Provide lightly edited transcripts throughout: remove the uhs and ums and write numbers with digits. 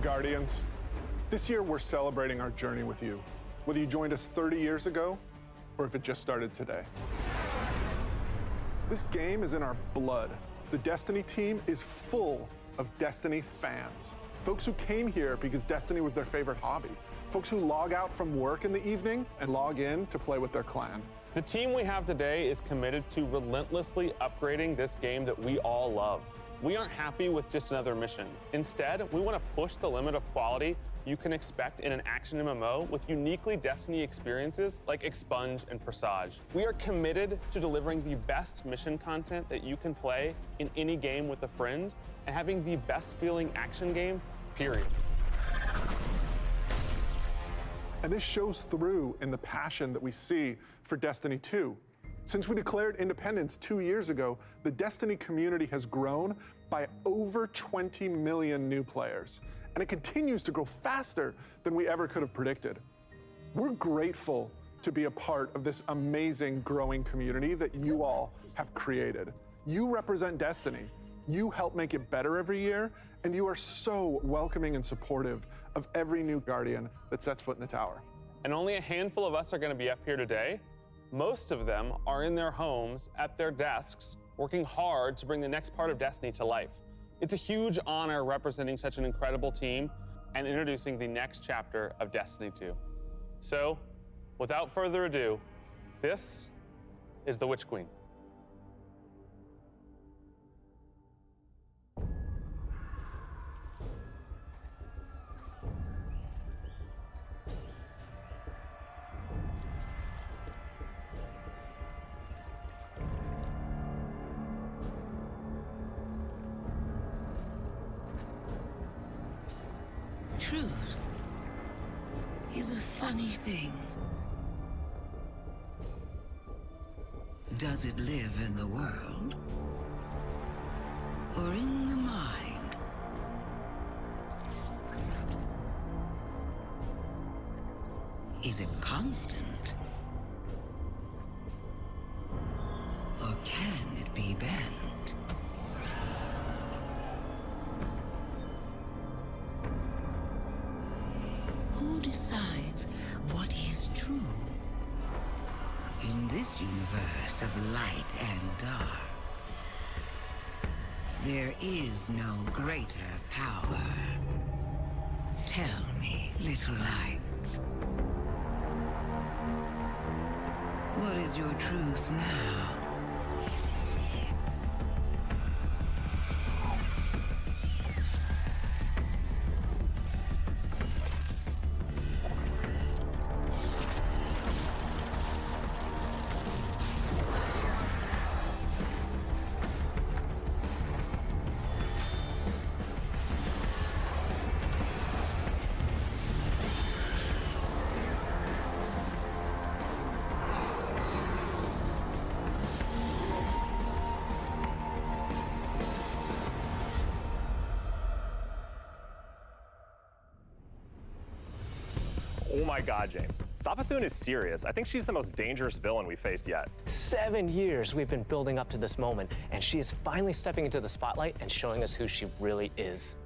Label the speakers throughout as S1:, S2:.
S1: Guardians. This year, we're celebrating our journey with you, whether you joined us 30 years ago or if it just started today. This game is in our blood. The Destiny team is full of Destiny fans. Folks who came here because Destiny was their favorite hobby. Folks who log out from work in the evening and log in to play with their clan.
S2: The team we have today is committed to relentlessly upgrading this game that we all love. We aren't happy with just another mission. Instead, we want to push the limit of quality you can expect in an action MMO with uniquely Destiny experiences like Expunge and Presage. We are committed to delivering the best mission content that you can play in any game with a friend and having the best feeling action game, period.
S1: And this shows through in the passion that we see for Destiny 2. Since we declared independence 2 years ago, the Destiny community has grown by over 20 million new players, and it continues to grow faster than we ever could have predicted. We're grateful to be a part of this amazing growing community that you all have created. You represent Destiny. You help make it better every year, and you are so welcoming and supportive of every new Guardian that sets foot in the tower.
S2: And only a handful of us are going to be up here today. Most of them are in their homes, at their desks, working hard to bring the next part of Destiny to life. It's a huge honor representing such an incredible team and introducing the next chapter of Destiny 2. So, without further ado, this is the Witch Queen.
S3: Truth is a funny thing. Does it live in the world or in the mind? Is it constant or can it be bent? Who decides what is true? In this universe of light and dark, there is no greater power. Tell me, little lights, what is your truth now?
S4: Oh my God, James. Savathun is serious. I think she's the most dangerous villain we've faced yet.
S5: 7 years we've been building up to this moment, and she is finally stepping into the spotlight and showing us who she really is.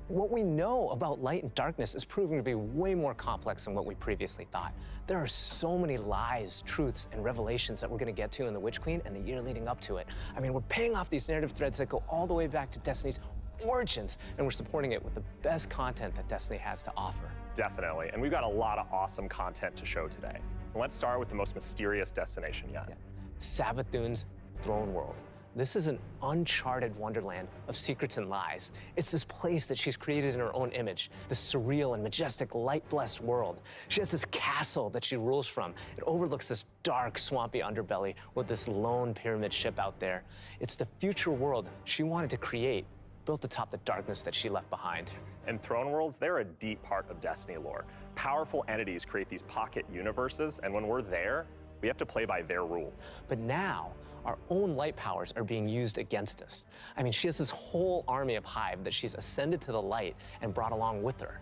S5: What we know about light and darkness is proving to be way more complex than what we previously thought. There are so many lies, truths, and revelations that we're going to get to in The Witch Queen and the year leading up to it. I mean, we're paying off these narrative threads that go all the way back to Destiny's origins, and we're supporting it with the best content that Destiny has to offer.
S4: Definitely, and we've got a lot of awesome content to show today. Let's start with the most mysterious destination yet.
S5: Yeah. Savathun's throne world. This is an uncharted wonderland of secrets and lies. It's this place that she's created in her own image, this surreal and majestic light-blessed world. She has this castle that she rules from. It overlooks this dark, swampy underbelly with this lone pyramid ship out there. It's the future world she wanted to create, built atop the darkness that she left behind.
S4: And throne worlds, they're a deep part of Destiny lore. Powerful entities create these pocket universes, and when we're there, we have to play by their rules.
S5: But now, our own light powers are being used against us. I mean, she has this whole army of Hive that she's ascended to the light and brought along with her.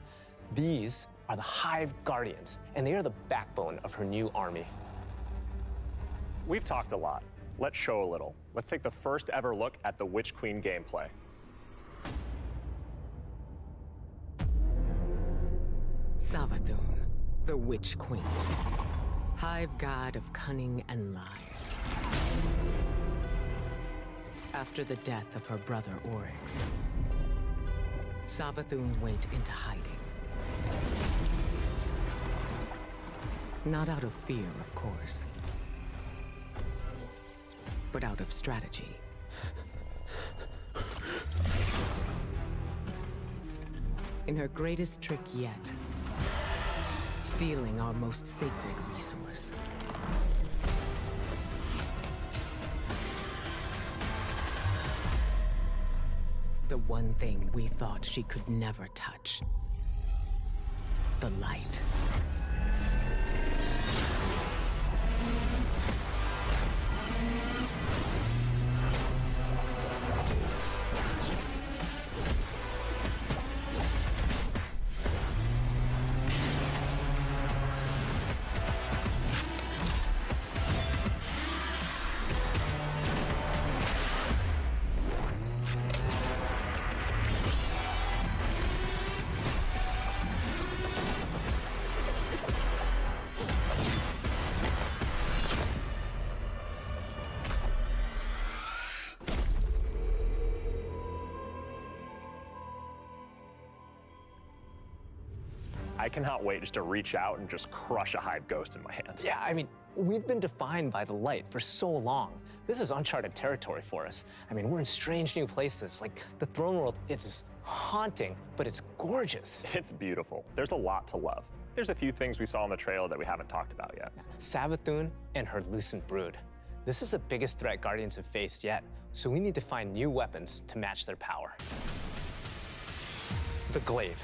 S5: These are the Hive Guardians, and they are the backbone of her new army.
S4: We've talked a lot. Let's show a little. Let's take the first ever look at the Witch Queen gameplay.
S6: Savathun, the Witch Queen, hive god of cunning and lies. After the death of her brother Oryx, Savathun went into hiding. Not out of fear, of course, but out of strategy. In her greatest trick yet, stealing our most sacred resource. The one thing we thought she could never touch. The light.
S4: I cannot wait just to reach out and just crush a hive ghost in my hand.
S5: Yeah, I mean, we've been defined by the light for so long. This is uncharted territory for us. I mean, we're in strange new places. Like, the throne world, it's haunting, but it's gorgeous.
S4: It's beautiful. There's a lot to love. There's a few things we saw in the trailer that we haven't talked about yet.
S5: Savathun and her Lucent Brood. This is the biggest threat Guardians have faced yet, so we need to find new weapons to match their power. The Glaive.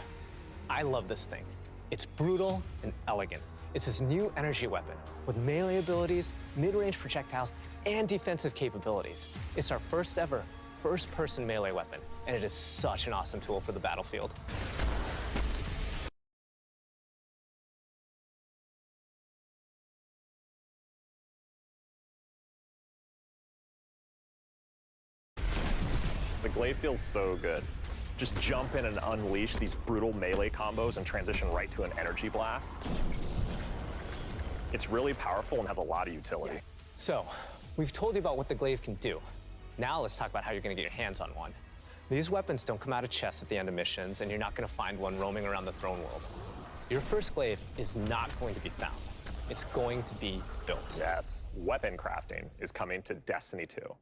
S5: I love this thing. It's brutal and elegant. It's this new energy weapon with melee abilities, mid-range projectiles, and defensive capabilities. It's our first ever first-person melee weapon, and it is such an awesome tool for the battlefield.
S4: The Glaive feels so good. Just jump in and unleash these brutal melee combos and transition right to an energy blast. It's really powerful and has a lot of utility.
S5: So, we've told you about what the Glaive can do. Now let's talk about how you're gonna get your hands on one. These weapons don't come out of chests at the end of missions, and you're not gonna find one roaming around the throne world. Your first Glaive is not going to be found. It's going to be built.
S4: Yes, weapon crafting is coming to Destiny 2.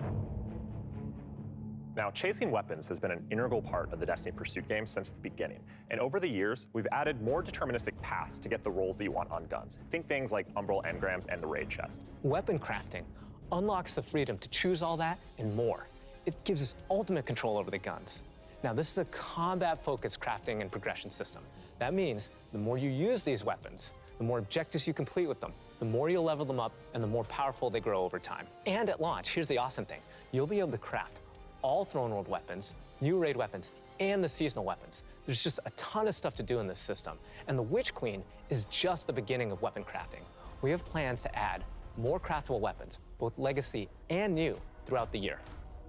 S4: Now, chasing weapons has been an integral part of the Destiny Pursuit game since the beginning. And over the years, we've added more deterministic paths to get the rolls that you want on guns. Think things like Umbral Engrams and the Raid Chest.
S5: Weapon crafting unlocks the freedom to choose all that and more. It gives us ultimate control over the guns. Now, this is a combat-focused crafting and progression system. That means the more you use these weapons, the more objectives you complete with them, the more you'll level them up, and the more powerful they grow over time. And at launch, here's the awesome thing. You'll be able to craft all Throne World weapons, new raid weapons, and the seasonal weapons. There's just a ton of stuff to do in this system. And the Witch Queen is just the beginning of weapon crafting. We have plans to add more craftable weapons, both legacy and new, throughout the year.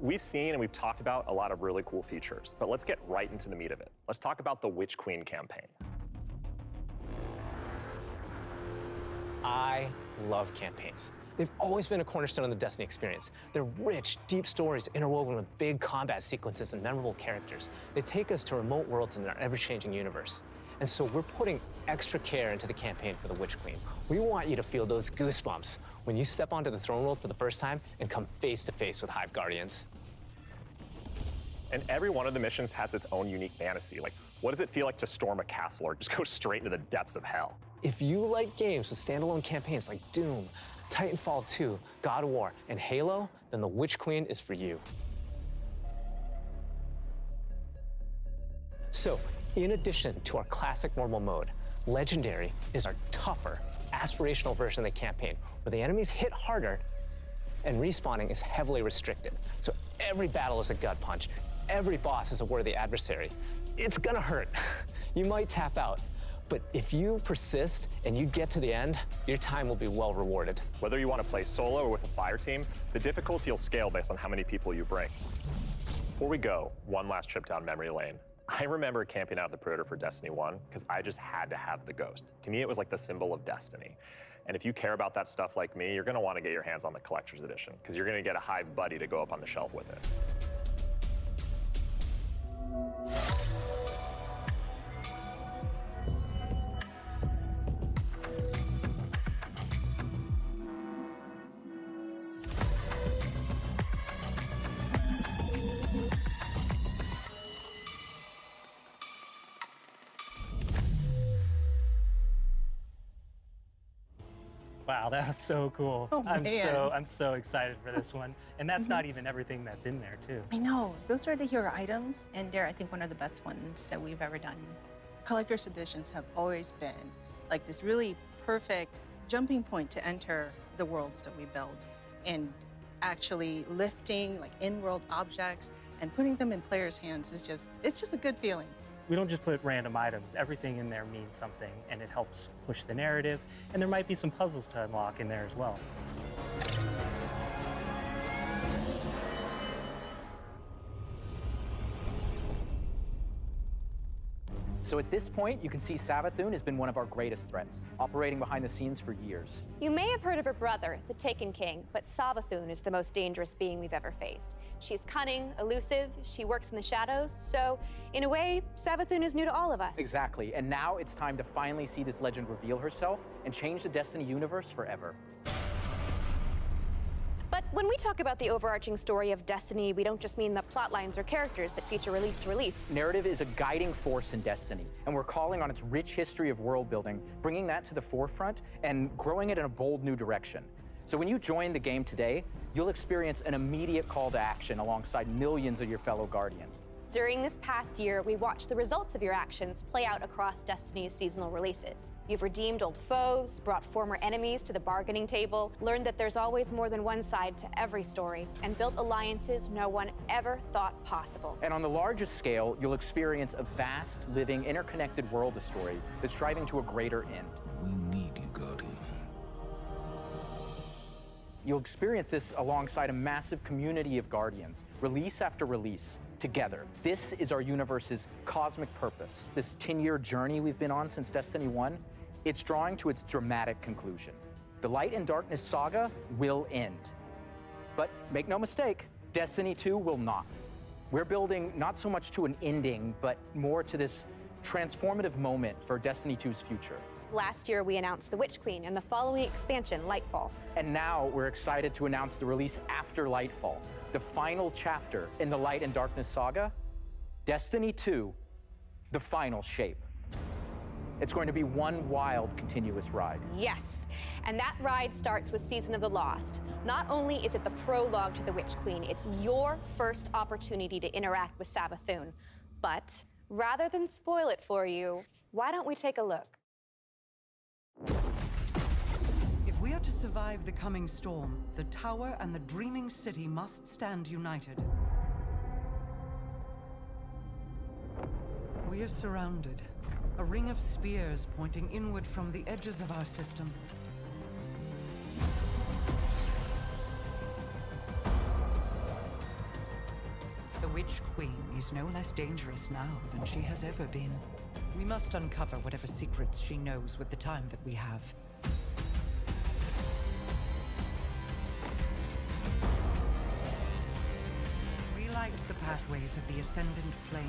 S4: We've seen and we've talked about a lot of really cool features, but let's get right into the meat of it. Let's talk about the Witch Queen campaign.
S5: I love campaigns. They've always been a cornerstone of the Destiny experience. They're rich, deep stories interwoven with big combat sequences and memorable characters. They take us to remote worlds in our ever-changing universe. And so we're putting extra care into the campaign for the Witch Queen. We want you to feel those goosebumps when you step onto the throne world for the first time and come face to face with Hive Guardians.
S4: And every one of the missions has its own unique fantasy. Like, what does it feel like to storm a castle or just go straight into the depths of hell?
S5: If you like games with standalone campaigns like Doom, Titanfall 2, God of War, and Halo, then the Witch Queen is for you. So, in addition to our classic normal mode, Legendary is our tougher, aspirational version of the campaign, where the enemies hit harder and respawning is heavily restricted. So every battle is a gut punch, every boss is a worthy adversary. It's gonna hurt. You might tap out, but if you persist and you get to the end, your time will be well rewarded.
S4: Whether you want to play solo or with a fire team, the difficulty will scale based on how many people you bring. Before we go, one last trip down memory lane. I remember camping out the Predator for Destiny 1 because I just had to have the Ghost. To me, it was like the symbol of destiny. And if you care about that stuff like me, you're gonna want to get your hands on the Collector's Edition because you're gonna get a Hive buddy to go up on the shelf with it.
S7: Wow, that was so cool.
S8: Oh,
S7: I'm
S8: man.
S7: so excited for this one. And that's not even everything that's in there too.
S8: I know. Those are the hero items, and they're, I think, one of the best ones that we've ever done. Collector's editions have always been like this really perfect jumping point to enter the worlds that we build, and actually lifting like in-world objects and putting them in players' hands is it's just a good feeling.
S7: We don't just put random items. Everything in there means something, and it helps push the narrative. And there might be some puzzles to unlock in there as well.
S9: So at this point, you can see Savathun has been one of our greatest threats, operating behind the scenes for years.
S10: You may have heard of her brother, the Taken King, but Savathun is the most dangerous being we've ever faced. She's cunning, elusive, she works in the shadows, so in a way, Savathun is new to all of us.
S9: Exactly, and now it's time to finally see this legend reveal herself and change the Destiny universe forever.
S10: But when we talk about the overarching story of Destiny, we don't just mean the plot lines or characters that feature release to release.
S9: Narrative is a guiding force in Destiny, and we're calling on its rich history of world building, bringing that to the forefront and growing it in a bold new direction. So when you join the game today, you'll experience an immediate call to action alongside millions of your fellow Guardians.
S10: During this past year, we watched the results of your actions play out across Destiny's seasonal releases. You've redeemed old foes, brought former enemies to the bargaining table, learned that there's always more than one side to every story, and built alliances no one ever thought possible.
S9: And on the largest scale, you'll experience a vast, living, interconnected world of stories that's striving to a greater end.
S3: We need you, Guardian.
S9: You'll experience this alongside a massive community of Guardians, release after release, together. This is our universe's cosmic purpose. This 10-year journey we've been on since Destiny 1, it's drawing to its dramatic conclusion. The Light and Darkness saga will end. But make no mistake, Destiny 2 will not. We're building not so much to an ending, but more to this transformative moment for Destiny 2's future.
S10: Last year, we announced the Witch Queen and the following expansion, Lightfall.
S9: And now we're excited to announce the release after Lightfall, the final chapter in the Light and Darkness saga, Destiny 2, the final shape. It's going to be one wild, continuous ride.
S10: Yes, and that ride starts with Season of the Lost. Not only is it the prologue to the Witch Queen, it's your first opportunity to interact with Savathun. But rather than spoil it for you, why don't we take a look?
S11: If we are to survive the coming storm, the Tower and the Dreaming City must stand united. We are surrounded. A ring of spears pointing inward from the edges of our system. The Witch Queen is no less dangerous now than she has ever been. We must uncover whatever secrets she knows with the time that we have. Relight the pathways of the Ascendant Plane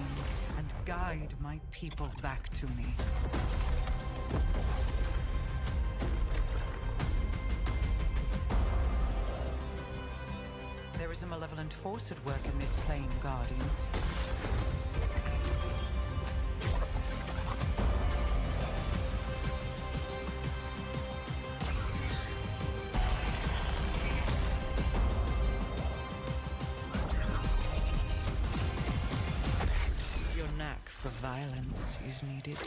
S11: and guide my people back to me. There is a malevolent force at work in this plane, Guardian. Your knack for violence is needed.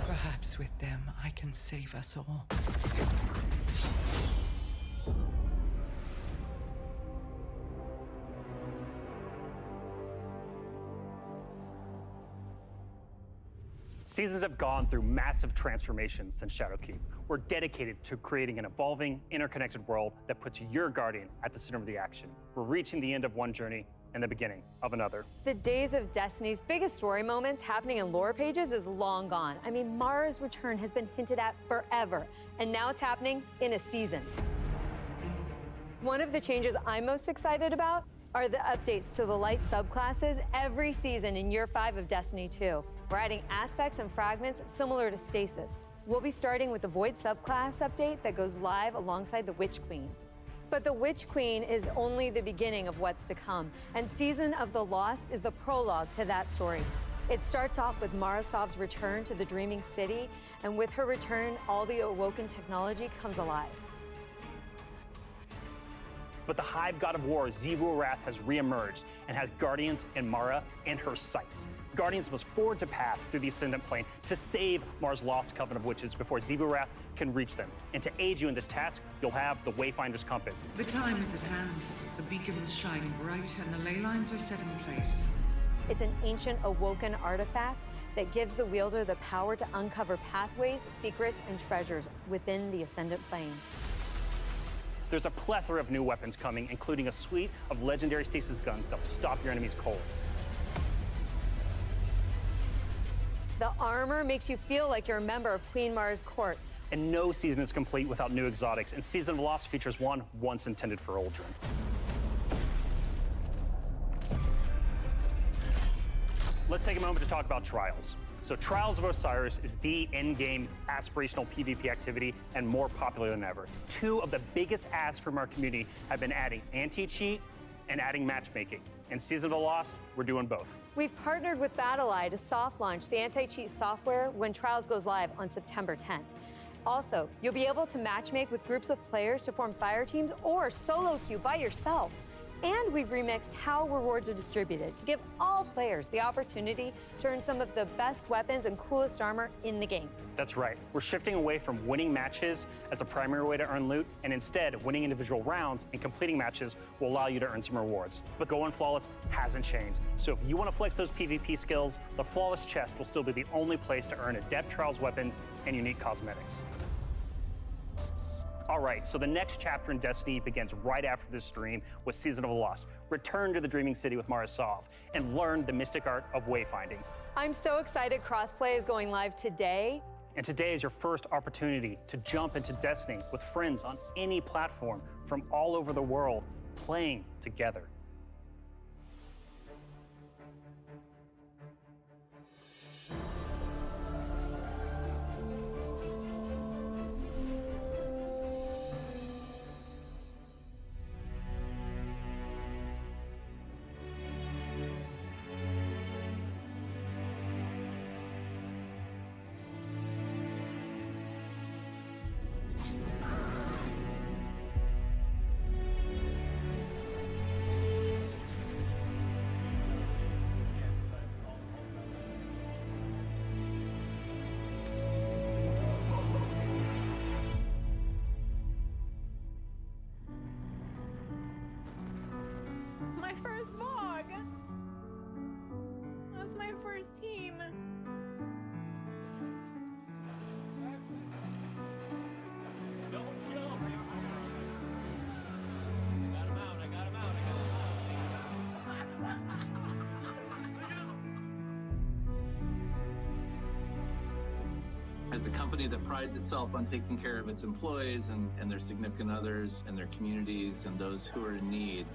S11: Perhaps with them, I can save us all.
S12: Seasons have gone through massive transformations since Shadowkeep. We're dedicated to creating an evolving, interconnected world that puts your Guardian at the center of the action. We're reaching the end of one journey and the beginning of another.
S13: The days of Destiny's biggest story moments happening in lore pages is long gone. I mean, Mara's return has been hinted at forever, and now it's happening in a season. One of the changes I'm most excited about are the updates to the light subclasses every season in Year 5 of Destiny 2. We're adding aspects and fragments similar to Stasis. We'll be starting with the Void subclass update that goes live alongside the Witch Queen. But the Witch Queen is only the beginning of what's to come, and Season of the Lost is the prologue to that story. It starts off with Marasov's return to the Dreaming City, and with her return, all the awoken technology comes alive.
S12: But the Hive God of War, Xivu Arath, has reemerged and has Guardians and Mara in her sights. Guardians must forge a path through the Ascendant Plane to save Mara's lost Coven of Witches before Xivu Arath can reach them. And to aid you in this task, you'll have the Wayfinder's Compass.
S11: The time is at hand. The beacons shine bright and the ley lines are set in place.
S13: It's an ancient awoken artifact that gives the wielder the power to uncover pathways, secrets, and treasures within the Ascendant Plane.
S12: There's a plethora of new weapons coming, including a suite of legendary stasis guns that will stop your enemies cold.
S13: The armor makes you feel like you're a member of Queen Mara's court.
S12: And no season is complete without new exotics, and Season of Lost features one once intended for Uldren. Let's take a moment to talk about Trials. So Trials of Osiris is the endgame aspirational PvP activity and more popular than ever. Two of the biggest asks from our community have been adding anti-cheat and adding matchmaking. In Season of the Lost, we're doing both.
S13: We've partnered with BattleEye to soft launch the anti-cheat software when Trials goes live on September 10th. Also, you'll be able to matchmake with groups of players to form fire teams or solo queue by yourself. And we've remixed how rewards are distributed to give all players the opportunity to earn some of the best weapons and coolest armor in the game.
S12: That's right. We're shifting away from winning matches as a primary way to earn loot, and instead, winning individual rounds and completing matches will allow you to earn some rewards. But Going Flawless hasn't changed. So if you want to flex those PvP skills, the Flawless Chest will still be the only place to earn Adept Trials weapons and unique cosmetics. All right, so the next chapter in Destiny begins right after this stream with Season of the Lost. Return to the Dreaming City with Marasov and learn the mystic art of wayfinding.
S13: I'm so excited crossplay is going live today.
S12: And today is your first opportunity to jump into Destiny with friends on any platform from all over the world, playing together.
S14: My first vlog. That's my first team.
S15: Don't jump. I got him out.
S16: As a company that prides itself on taking care of its employees and their significant others and their communities and those who are in need,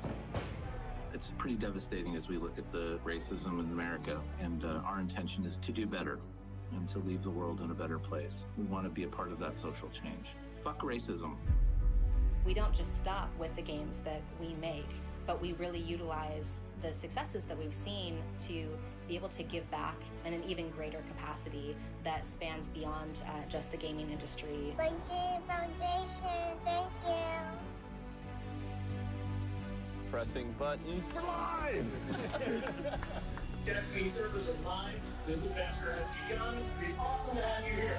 S16: it's pretty devastating as we look at the racism in America, and our intention is to do better and to leave the world in a better place. We want to be a part of that social change. Fuck racism.
S17: We don't just stop with the games that we make, but we really utilize the successes that we've seen to be able to give back in an even greater capacity that spans beyond just the gaming industry.
S18: Foundation, thank you.
S15: Pressing button. We're live!
S19: Destiny servers are live. This adventure has begun. It's awesome to have you here.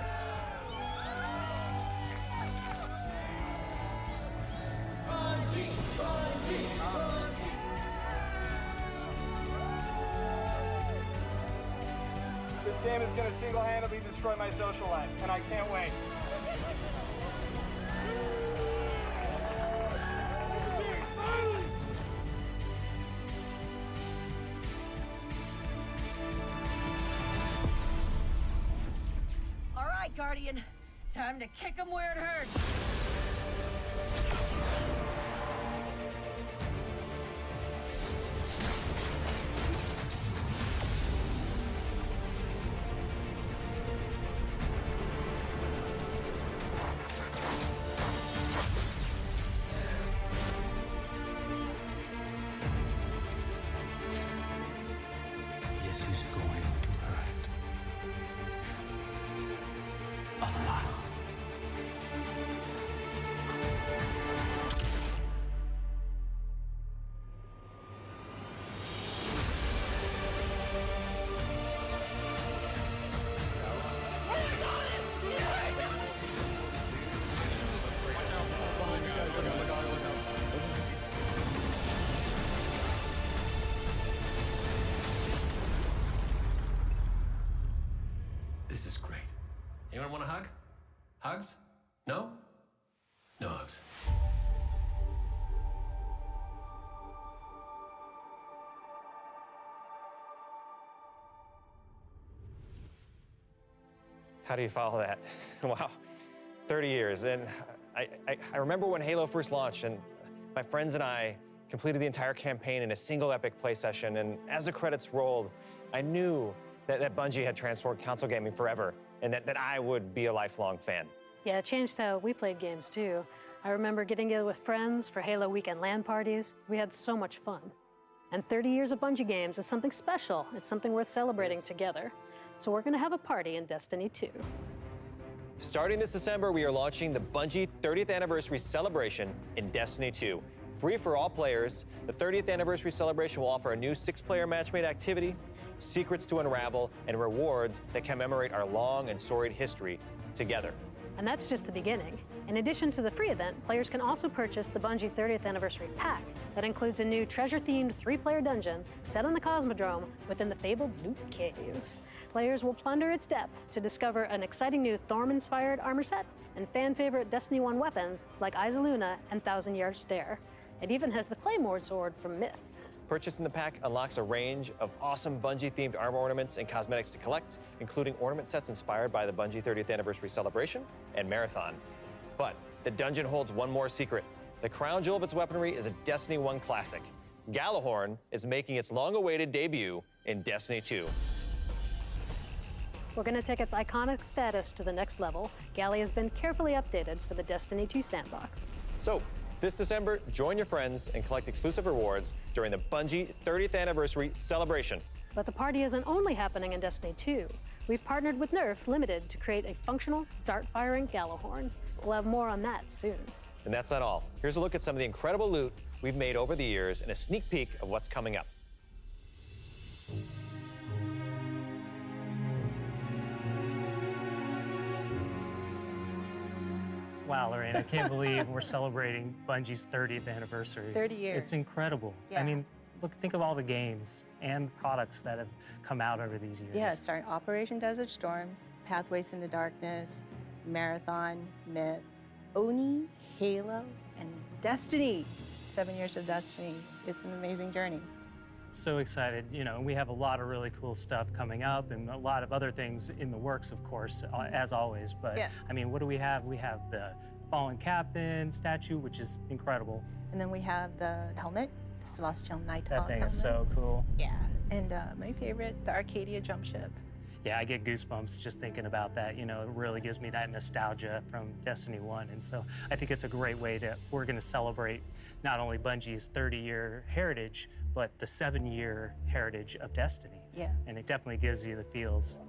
S19: game is going to single-handedly destroy my social life, and I can't wait.
S14: All right, Guardian. Time to kick him where it hurts.
S3: This is going to hurt. A lot.
S15: This is great. Anyone want a hug? Hugs? No? No hugs.
S5: How do you follow that? Wow, 30 years. And I remember when Halo first launched, and my friends and I completed the entire campaign in a single epic play session. And as the credits rolled, I knew that Bungie had transformed console gaming forever, and that I would be a lifelong fan.
S20: Yeah, it changed how we played games too. I remember getting together with friends for Halo weekend LAN parties. We had so much fun. And 30 years of Bungie games is something special. It's something worth celebrating together. So we're gonna have a party in Destiny 2.
S5: Starting this December, we are launching the Bungie 30th Anniversary Celebration in Destiny 2. Free for all players, the 30th Anniversary Celebration will offer a new 6-player matchmade activity, secrets to unravel, and rewards that commemorate our long and storied history together.
S20: And that's just the beginning. In addition to the free event, players can also purchase the Bungie 30th Anniversary Pack that includes a new treasure-themed 3-player dungeon set on the Cosmodrome within the fabled Loot Cave. Players will plunder its depths to discover an exciting new Thorm-inspired armor set and fan-favorite Destiny 1 weapons like Izaluna and Thousand Yard Stare. It even has the Claymore sword from Myth.
S5: Purchasing the pack unlocks a range of awesome Bungie-themed armor ornaments and cosmetics to collect, including ornament sets inspired by the Bungie 30th Anniversary Celebration and Marathon. But the dungeon holds one more secret. The crown jewel of its weaponry is a Destiny 1 classic. Gjallarhorn is making its long-awaited debut in Destiny 2.
S20: We're going to take its iconic status to the next level. Galley has been carefully updated for the Destiny 2 sandbox.
S5: So, this December, join your friends and collect exclusive rewards during the Bungie 30th Anniversary Celebration.
S20: But the party isn't only happening in Destiny 2. We've partnered with Nerf Limited to create a functional, dart-firing Gjallarhorn. We'll have more on that soon.
S5: And that's not all. Here's a look at some of the incredible loot we've made over the years and a sneak peek of what's coming up.
S7: Wow, Lorraine, I can't believe we're celebrating Bungie's 30th anniversary.
S8: 30 years.
S7: It's incredible.
S8: Yeah.
S7: I mean, look, think of all the games and products that have come out over these years.
S8: Yeah, starting Operation Desert Storm, Pathways into Darkness, Marathon, Myth, Oni, Halo, and Destiny. 7 years of Destiny. It's an amazing journey.
S7: So excited. You know, we have a lot of really cool stuff coming up and a lot of other things in the works, of course, as always. But
S8: Yeah.
S7: I mean, what do we have? We have the Fallen Captain statue, which is incredible.
S8: And then we have the helmet, the Celestial Nighthawk
S7: That thing
S8: helmet.
S7: is so cool.
S8: Yeah. And my favorite, the Arcadia jump ship.
S7: Yeah, I get goosebumps just thinking about that. You know, it really gives me that nostalgia from Destiny 1. And so I think it's a great way we're going to celebrate not only Bungie's 30-year heritage, but the 7-year heritage of Destiny.
S8: Yeah.
S7: And it definitely gives you the feels.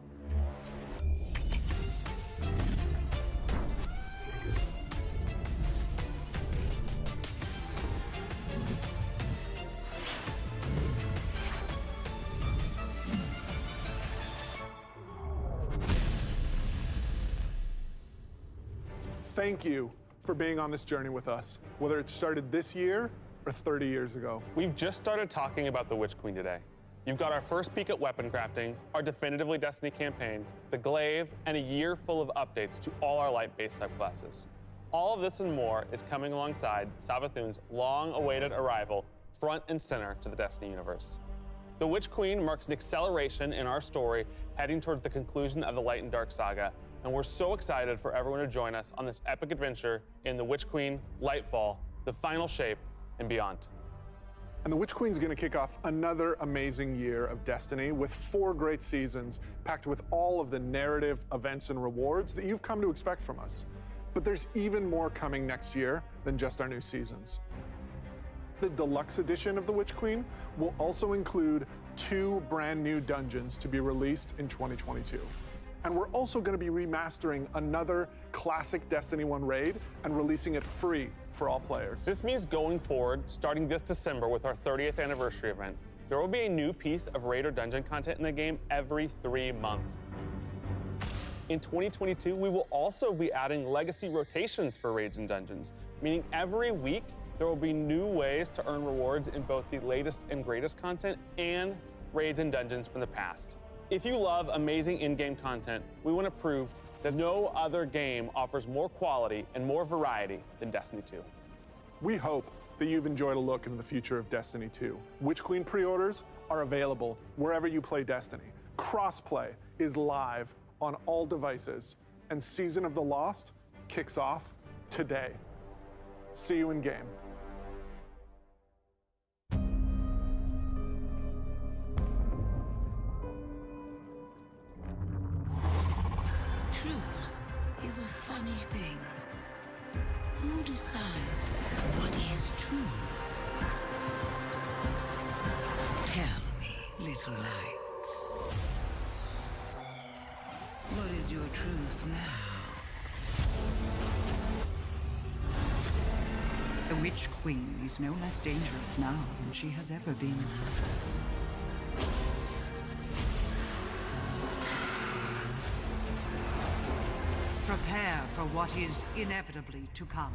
S1: Thank you for being on this journey with us, whether it started this year or 30 years ago.
S2: We've just started talking about the Witch Queen today. You've got our first peek at weapon crafting, our definitively Destiny campaign, the glaive, and a year full of updates to all our light-based subclasses. All of this and more is coming alongside Savathun's long-awaited arrival front and center to the Destiny universe. The Witch Queen marks an acceleration in our story heading towards the conclusion of the Light and Dark saga, and we're so excited for everyone to join us on this epic adventure in The Witch Queen, Lightfall, The Final Shape, and beyond.
S1: And the Witch Queen's gonna kick off another amazing year of Destiny with 4 great seasons packed with all of the narrative, events, and rewards that you've come to expect from us. But there's even more coming next year than just our new seasons. The deluxe edition of the Witch Queen will also include 2 brand new dungeons to be released in 2022. And we're also going to be remastering another classic Destiny 1 raid and releasing it free for all players.
S2: This means going forward, starting this December with our 30th anniversary event, there will be a new piece of raid or dungeon content in the game every 3 months. In 2022, we will also be adding legacy rotations for raids and dungeons, meaning every week there will be new ways to earn rewards in both the latest and greatest content and raids and dungeons from the past. If you love amazing in-game content, we want to prove that no other game offers more quality and more variety than Destiny 2.
S1: We hope that you've enjoyed a look into the future of Destiny 2. Witch Queen pre-orders are available wherever you play Destiny. Crossplay is live on all devices, and Season of the Lost kicks off today. See you in game.
S3: Truth is a funny thing. Who decides what is true? Tell me, little light. What is your truth now?
S11: The Witch Queen is no less dangerous now than she has ever been. Prepare for what is inevitably to come.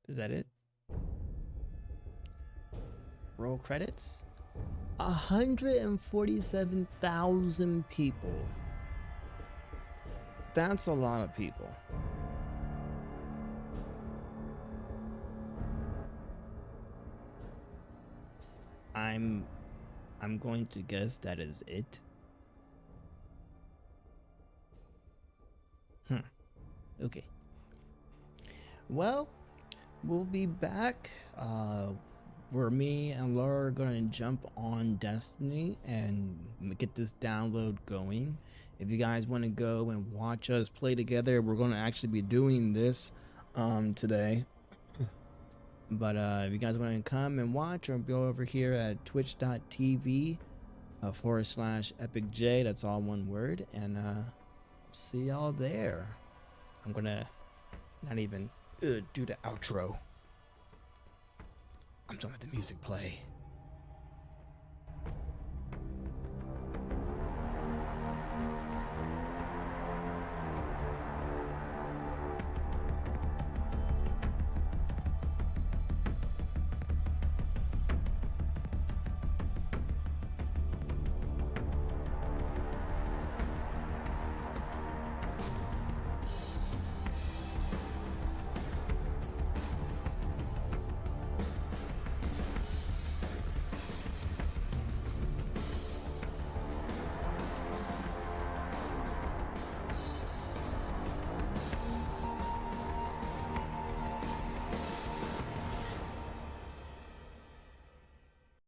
S21: Is that it? Roll credits. 147,000 people. That's a lot of people. I'm going to guess that is it. Okay. Well, we'll be back. Where me and Laura are gonna jump on Destiny and get this download going. If you guys want to go and watch us play together, we're gonna actually be doing this today. But if you guys want to come and watch, or go over here at twitch.tv/EpicJ, that's all one word, and see y'all there. I'm gonna not even do the outro. I'm gonna let the music play.